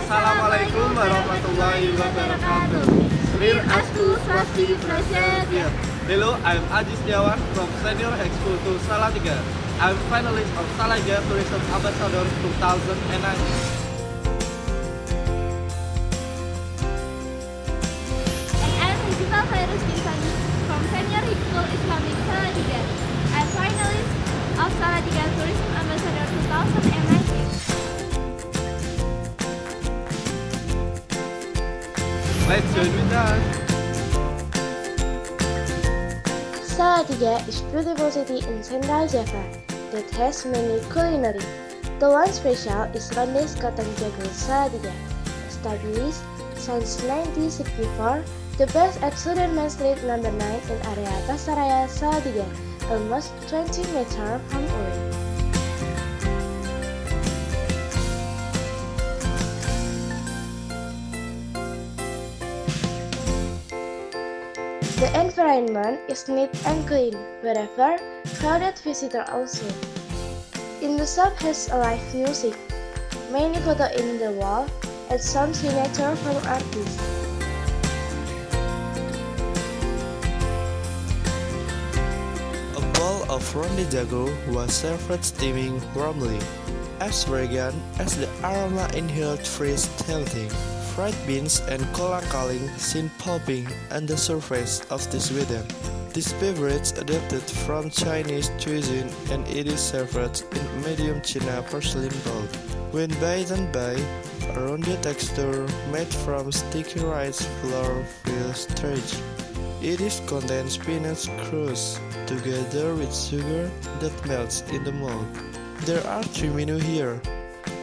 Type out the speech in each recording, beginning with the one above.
Assalamualaikum warahmatullahi wabarakatuh. Mir Asku Swasti Prasetya. Hello, I'm Setiawan from Senior High School to Salatiga. I'm finalist of Salatiga Tourism Ambassador 2019. I'm Hecifa Fairuz from Senior High School Islamic Salatiga. I'm finalist of Salatiga Tourism Ambassador 2019. Let's join with us. Salatiga is a beautiful city in Central Java that has many culinary. The one special is Ronde Jago Salatiga. Established since 1964, the best at Sudirman Street number 9 in area Pasar Raya Salatiga, almost 20 meters from away. The environment is neat and clean, wherever crowded visitors also. In the shop has a live music, many photos in the wall, and some signature from artists. A bowl of Ronde Jago was served steaming warmly, as fragrant as the aroma inhaled fresh tilting. Fried beans and kolang-kaling seen popping on the surface of this weather. This beverage adapted from Chinese cuisine and it is served in medium china porcelain bowl. When bitten by, a rounded texture made from sticky rice flour feels strange. It is contains peanut crust together with sugar that melts in the mold. There are 3 menus here,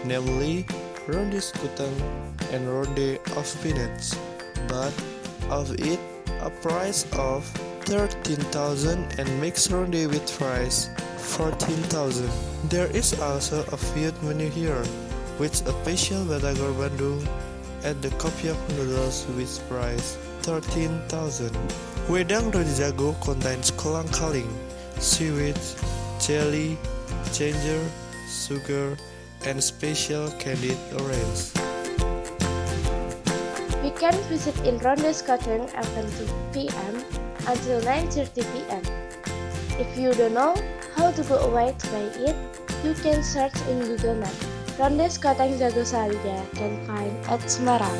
namely ronde sekoteng and ronde of peanuts, but of it a price of 13,000 and mixed ronde with fries 14,000. There is also a food menu here with a special Batagor Bandung and the kopiak noodles with price 13,000. Wedang Ronde Jago contains kolang-kaling, seaweed, jelly, ginger, sugar, and special candied orange. We can visit in Ronde Sekoteng at 10 p.m. until 9:30 p.m. If you don't know how to go away to buy it, you can search in Google Maps. Ronde Sekoteng Jago Salatiga can find at Semarang.